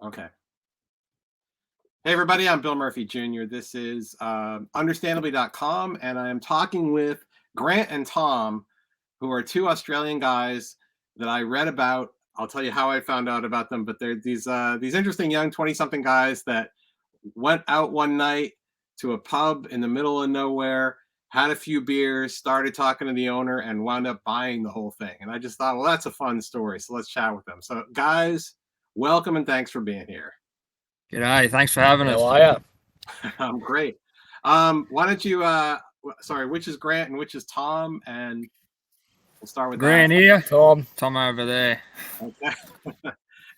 Okay. Hey, everybody, I'm Bill Murphy Jr. This is understandably.com, and I am talking with Grant and Tom, who are two Australian guys that I read about. I'll tell you how I found out about them, but they're these interesting young 20-something guys that went out one night to a pub in the middle of nowhere, had a few beers, started talking to the owner, and wound up buying the whole thing. And I just thought, well, that's a fun story, so let's chat with them. So, guys, welcome and thanks for being here. G'day, thanks for having us. How are you? I'm great. Why don't you, sorry, which is Grant and which is Tom? And we'll start with Grant that. here, Tom over there. Okay.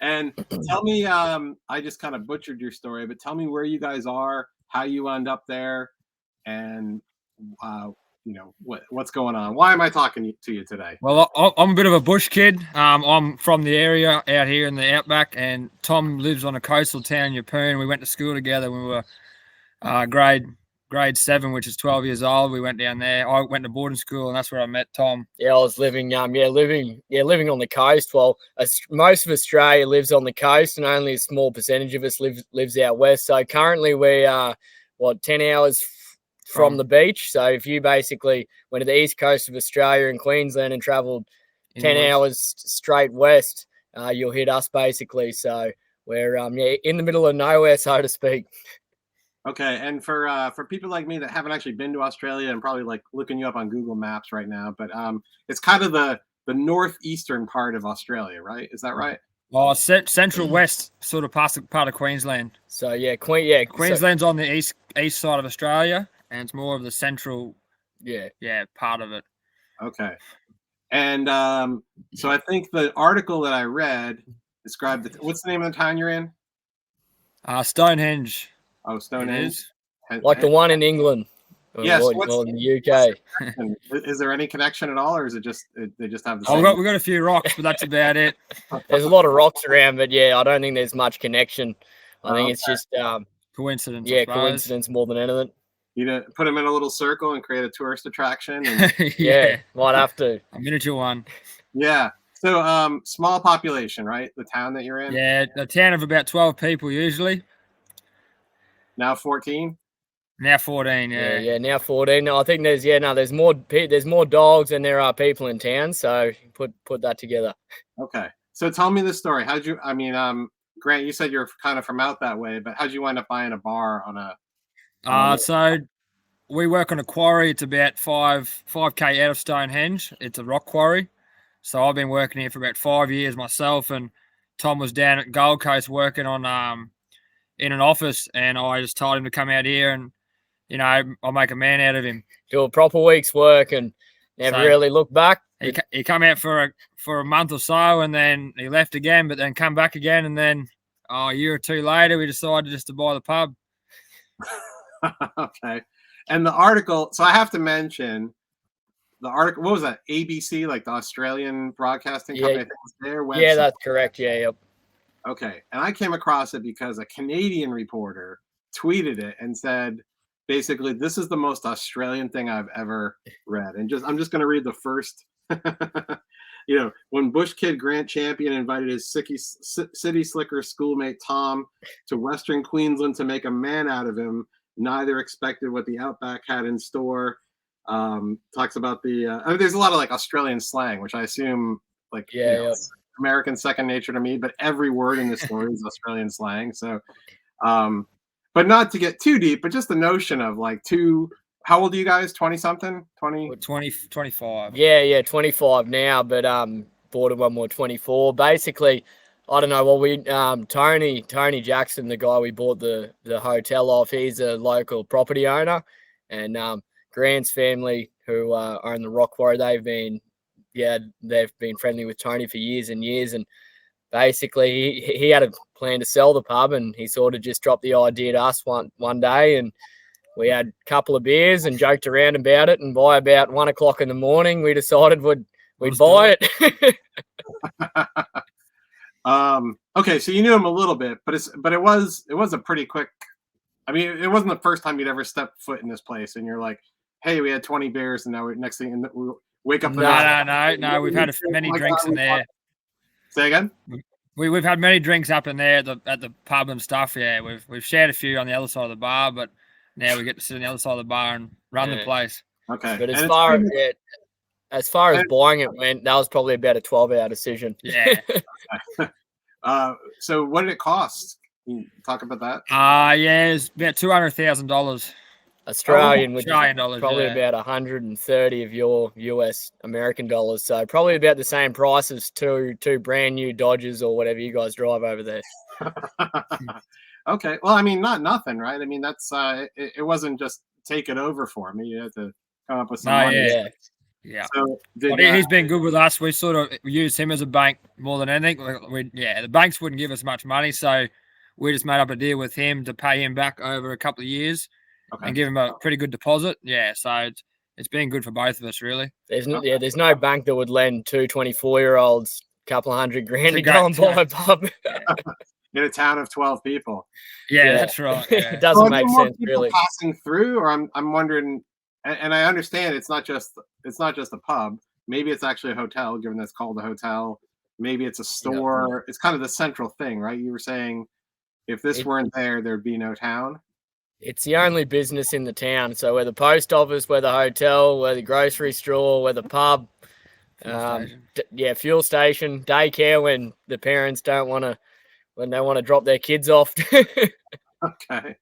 And tell me, I just kind of butchered your story, but tell me where you guys are, how you end up there, and what's going on. Why am I talking to you today? Well, I'm a bit of a bush kid. I'm from the area out here in the outback, and Tom lives on a coastal town, Yeppoon. We went to school together when we were grade 7, which is 12 years old. We went down there. I went to boarding school, and that's where I met Tom. Yeah, I was living on the coast. Well, most of Australia lives on the coast, and only a small percentage of us lives out west. So currently we are 10 hours from the beach. So if you basically went to the east coast of Australia and Queensland and travelled 10 hours straight west, you'll hit us basically. So we're in the middle of nowhere, so to speak. Okay, and for people like me that haven't actually been to Australia and probably like looking you up on Google Maps right now, but it's kind of the northeastern part of Australia, right? Is that right? Oh, central west, sort of part of Queensland. So Queensland's on the east side of Australia, and it's more of the central, part of it. Okay, and so I think the article that I read described what's the name of the town you're in? Stonehenge. Oh, Stonehenge. Like the one in England. Yes. Well, in the UK. Is there any connection at all, or is it just they just have the same? We got a few rocks, but that's about it. There's a lot of rocks around, but I don't think there's much connection. I think it's just coincidence. Yeah, coincidence more than anything. You put them in a little circle and create a tourist attraction. And... might have to. A miniature one. Yeah. So, small population, right? The town that you're in. Yeah, a town of about 12 people usually. Now 14. Now 14. Yeah. Now 14. No, I think there's more dogs than there are people in town. So put that together. Okay. So tell me the story. Grant, you said you're kind of from out that way, but how'd you wind up buying a bar on a? So we work on a quarry. It's about 5k out of Stonehenge. It's a rock quarry. So I've been working here for about 5 years myself, and Tom was down at Gold Coast working on in an office, and I just told him to come out here and I'll make a man out of him. Do a proper week's work and never really look back. He come out for a month or so, and then he left again, but then come back again, and then a year or two later we decided just to buy the pub. Okay. And the article, so I have to mention the article. What was that? ABC, like the Australian broadcasting company? I think was their website. Yeah, that's correct. Yeah, yep. Okay. And I came across it because a Canadian reporter tweeted it and said, basically, this is the most Australian thing I've ever read. And I'm just going to read the first. When Bush Kid Grant Champion invited his city slicker schoolmate Tom to Western Queensland to make a man out of him, neither expected what the Outback had in store. Talks about there's a lot of like Australian slang, which I assume American second nature to me, but every word in this story is Australian slang. So, but not to get too deep, but just the notion of like how old are you guys? 20 something? 25. Yeah, 25 now, but bought one more 24. Basically, I don't know. Well, we Tony Jackson, the guy we bought the hotel off, he's a local property owner, and Grant's family who own the rock quarry, they've been friendly with Tony for years and years, and basically he had a plan to sell the pub, and he sort of just dropped the idea to us one day, and we had a couple of beers and joked around about it, and by about 1 o'clock in the morning, we decided we'd buy it. Okay, so you knew him a little bit, but it was a pretty quick. I mean, it wasn't the first time you'd ever stepped foot in this place, and you're like, "Hey, we had 20 beers, and now next thing we wake up." No. We've had many drinks in there. Say again. We've had many drinks up in there at the pub and stuff. Yeah, we've shared a few on the other side of the bar, but now we get to sit on the other side of the bar and run the Yeah. place. Okay. But And it's pretty- as far as and- buying it went, that was probably about a 12-hour decision. Yeah. So what did it cost? Can you talk about that? Yeah, it's about $200,000 Australian, which Australian is dollars. probably Yeah. about 130 of your US American dollars. So probably about the same price as two brand new Dodgers or whatever you guys drive over there. Okay. Well, I mean, not nothing, right? I mean, that's it wasn't just take it over for me. You had to come up with some No, money. yeah. Yeah. Yeah. So But he's been good with us. We sort of use him as a bank more than anything. The banks wouldn't give us much money, so we just made up a deal with him to pay him back over a couple of years and give him a pretty good deposit. Yeah, so it's been good for both of us, really. There's no bank that would lend two 24-year-olds a couple of $100,000 to go and buy a pub. in a town of 12 people. Yeah, that's right. Yeah. It doesn't make sense, people really. passing through, or I'm wondering, and I understand it's not just a pub. Maybe it's actually a hotel, given that it's called a hotel. Maybe it's a store. It's kind of the central thing, right? You were saying if this weren't there, there'd be no town. It's the only business in the town. So we're the post office, we're the hotel, we're the grocery store, we're the pub. Fuel station, daycare when the parents when they want to drop their kids off. Okay.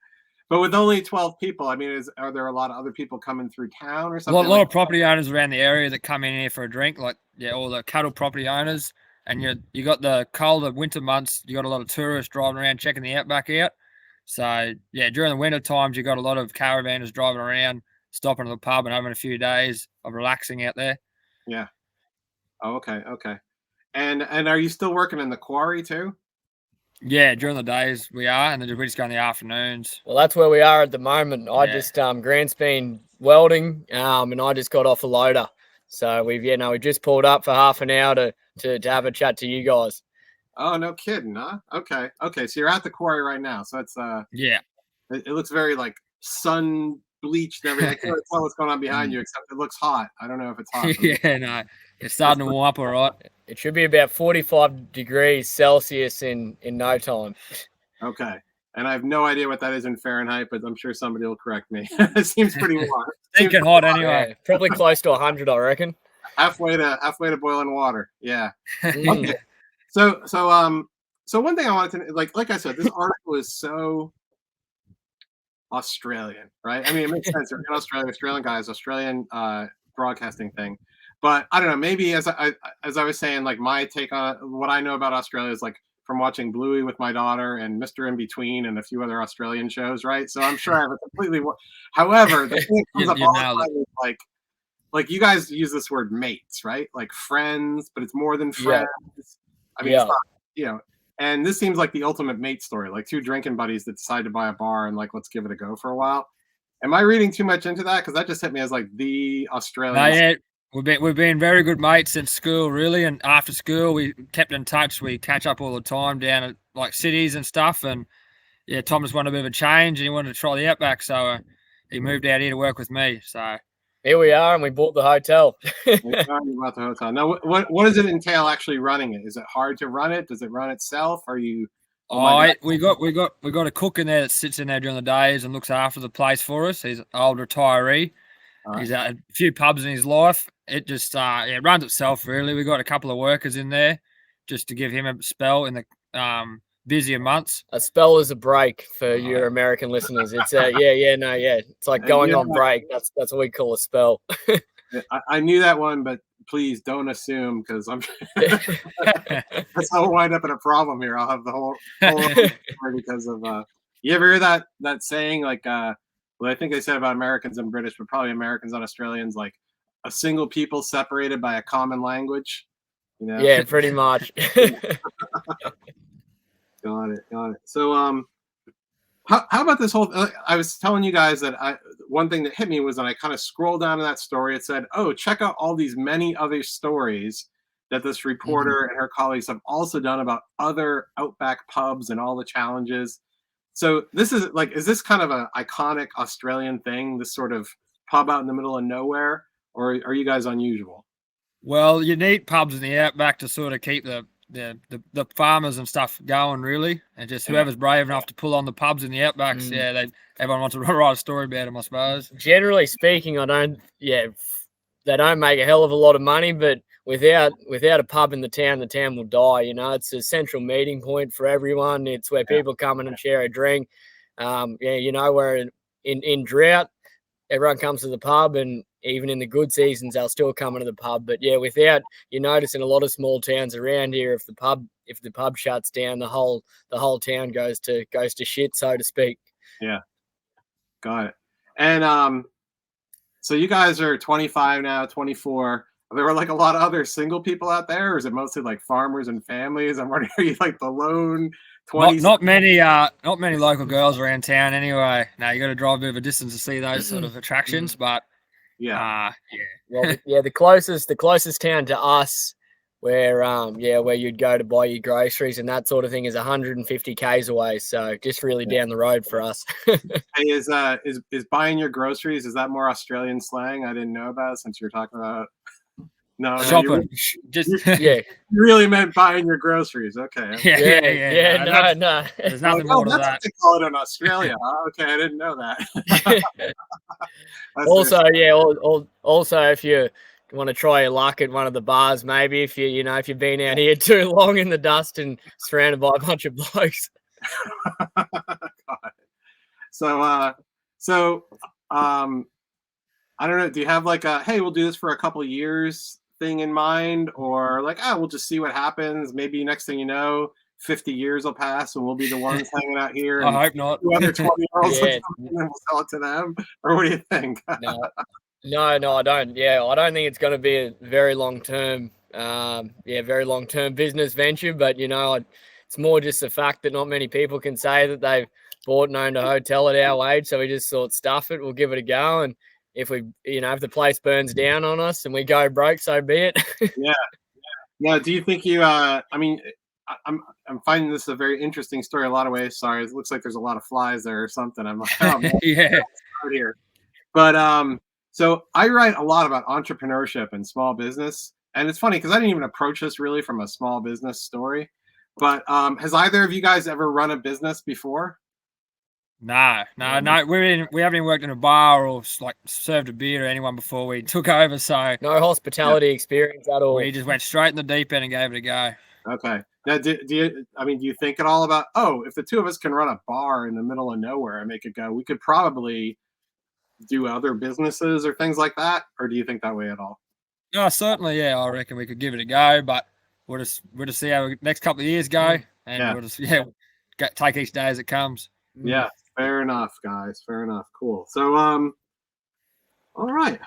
But with only 12 people, I mean, are there a lot of other people coming through town or something? A lot of property owners around the area that come in here for a drink, like all the cattle property owners. And you got the colder winter months, you got a lot of tourists driving around checking the outback out. So during the winter times, you got a lot of caravanners driving around, stopping at the pub and having a few days of relaxing out there. Yeah. Oh, okay. And are you still working in the quarry too? Yeah, during the days we are, and then we just go in the afternoons. Well, that's where we are at the moment. I just Grant's been welding, and I just got off a loader. So we just pulled up for half an hour to have a chat to you guys. Oh, no kidding, huh? Okay. So you're at the quarry right now. So it's it looks very like sun bleached and everything. I can't tell what's going on behind you, except it looks hot. I don't know if it's hot. Yeah, no, it's starting to warm up all right. It should be about 45 degrees Celsius in no time. Okay. And I have no idea what that is in Fahrenheit, but I'm sure somebody will correct me. It seems pretty warm. Thinking hot anyway. Yeah, probably close to 100, I reckon. Halfway to boiling water. Yeah. Okay. So one thing I wanted to like I said, this article is so Australian, right? I mean, it makes sense. You're in Australia, Australian guys, Australian broadcasting thing. But I don't know, maybe as I was saying, like my take on what I know about Australia is like from watching Bluey with my daughter and Mr. In Between and a few other Australian shows, right? So I'm sure I have a completely. However, the thing that comes up all the time is like you guys use this word mates, right? Like friends, but it's more than friends. Yeah. I mean, it's not, and this seems like the ultimate mate story, like two drinking buddies that decide to buy a bar and like let's give it a go for a while. Am I reading too much into that? Because that just hit me as like the Australian. No, yeah. We've been very good mates since school, really, and after school we kept in touch. We catch up all the time down at like cities and stuff. And Tom just wanted a bit of a change, and he wanted to try the outback, so he moved out here to work with me. So here we are, and we bought the hotel. About the hotel. Now, what does it entail actually running it? Is it hard to run it? Does it run itself? Are you? We got a cook in there that sits in there during the days and looks after the place for us. He's an old retiree. Right. He's had a few pubs in his life. It just it runs itself, really. We got a couple of workers in there just to give him a spell in the busier months. A spell is a break for your American listeners. It's it's like going on break. That's what we call a spell. I knew that one, but please don't assume, because I'm that's how we'll wind up in a problem here. I'll have the whole because of you ever hear that saying, like well, I think they said about Americans and British, but probably Americans and Australians, like a single people separated by a common language. Yeah, pretty much. Got it. So how about this whole I was telling you guys that one thing that hit me was when I kind of scrolled down to that story, it said, oh, check out all these many other stories that this reporter and her colleagues have also done about other outback pubs and all the challenges. So this is like, is this kind of an iconic Australian thing, this sort of pub out in the middle of nowhere, or are you guys unusual? Well, you need pubs in the outback to sort of keep the the farmers and stuff going really, and just whoever's brave enough to pull on the pubs in the outbacks. Yeah, everyone wants to write a story about them, I suppose. Generally speaking, they don't make a hell of a lot of money, but without a pub in the town will die. You know, it's a central meeting point for everyone. It's where people come in and share a drink. You know, where in drought, everyone comes to the pub, and even in the good seasons, they'll still come into the pub. But yeah, you notice in a lot of small towns around here, if the pub shuts down, the whole town goes to shit, so to speak. Yeah, got it. And so you guys are 25 now, 24. There were like a lot of other single people out there, or is it mostly like farmers and families? I'm wondering, are you like the lone 20s? Not many local girls around town anyway. No, you got to drive a bit of a distance to see those sort of attractions, but Well, the closest town to us where you'd go to buy your groceries and that sort of thing is 150 k's away, so just really down the road for us. Hey, is buying your groceries, is that more Australian slang I didn't know about, since you're talking about shopping? You really meant buying your groceries. Okay. No. There's nothing more to that. What they call it in Australia. Okay, I didn't know that. Also, if you want to try your luck at one of the bars, maybe if you've been out here too long in the dust and surrounded by a bunch of blokes. So I don't know. Do you have like a, hey, we'll do this for a couple years thing in mind, or like, we'll just see what happens. Maybe next thing you know, 50 years will pass and we'll be the ones hanging out here. I hope not. Two other 20-year-olds and we'll sell it to them. Or what do you think? No, I don't. Yeah, I don't think it's going to be a very long-term, business venture. But it's more just the fact that not many people can say that they've bought and owned a hotel at our age. So we just thought, stuff it, we'll give it a go, and if if the place burns down on us and we go broke, so be it. Yeah. Do you think I'm finding this a very interesting story in a lot of ways. Sorry, it looks like there's a lot of flies there or something. I'm like, oh man, here. But so I write a lot about entrepreneurship and small business, and it's funny because I didn't even approach this really from a small business story. But has either of you guys ever run a business before? No. We haven't even worked in a bar or like served a beer to anyone before we took over. So no hospitality experience at all. We just went straight in the deep end and gave it a go. Okay. Now, do you think at all about, if the two of us can run a bar in the middle of nowhere and make it go, we could probably do other businesses or things like that? Or do you think that way at all? No, certainly. Yeah, I reckon we could give it a go, but we'll just see how the next couple of years go, and we'll just take each day as it comes. Yeah. Fair enough, guys. Fair enough. Cool. So, all right.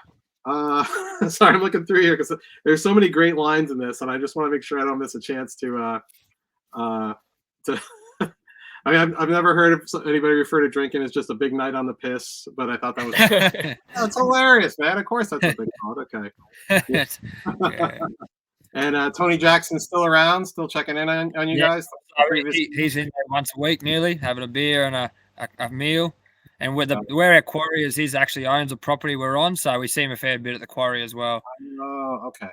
Sorry, I'm looking through here because there's so many great lines in this, and I just want to make sure I don't miss a chance to. I mean, I've never heard of anybody refer to drinking as just a big night on the piss, but I thought that was that's hilarious, man. Of course, that's what they call it. Okay. And Tony Jackson's still around, still checking in on you guys. He's in there once a week, nearly having a beer and a meal. And where our quarry is, he actually owns a property we're on, so we see him a fair bit at the quarry as well. Oh, okay.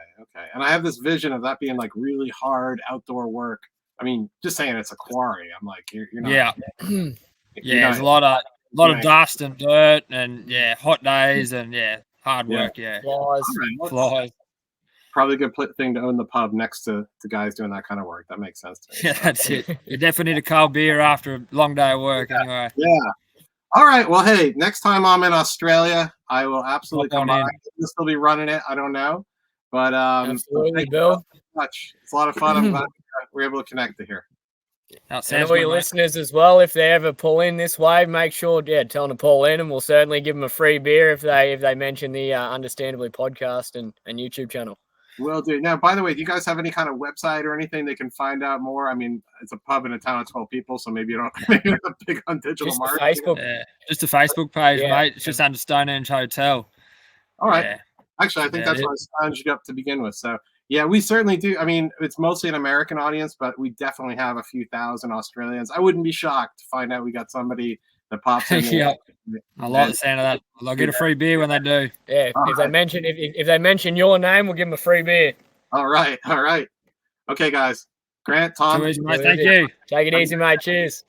And I have this vision of that being like really hard outdoor work. I mean, just saying it's a quarry. I'm like, you're not. Yeah. There's a lot of dust and dirt, and hot days and hard work. Yeah. Flies. Probably a good thing to own the pub next to guys doing that kind of work. That makes sense to me. Yeah, that's it. You definitely need a cold beer after a long day of work anyway. Yeah. All right. Well, hey, next time I'm in Australia, I will absolutely come by. I'll still be running it. I don't know. But absolutely, Bill. Much. It's a lot of fun. I'm glad we're able to connect to here. And all your listeners as well, if they ever pull in this way, make sure, tell them to pull in, and we'll certainly give them a free beer if they mention the Understandably podcast and YouTube channel. Will do. Now, by the way, do you guys have any kind of website or anything they can find out more? I mean, it's a pub in a town of 12 people, so maybe you don't maybe a big on digital marketing. Just a Facebook page, mate. It's just under Stonehenge Hotel. All right. Yeah. Actually, I think that's what I signed you up to begin with. So, yeah, we certainly do. I mean, it's mostly an American audience, but we definitely have a few thousand Australians. I wouldn't be shocked to find out we got somebody that pops in. I like the sound of that. I'll get a free beer when they do. Yeah, if they mention your name, we'll give them a free beer. All right. Okay, guys. Grant, Tom. Too easy, mate. Too Thank easy. you. Take it easy, mate. Cheers.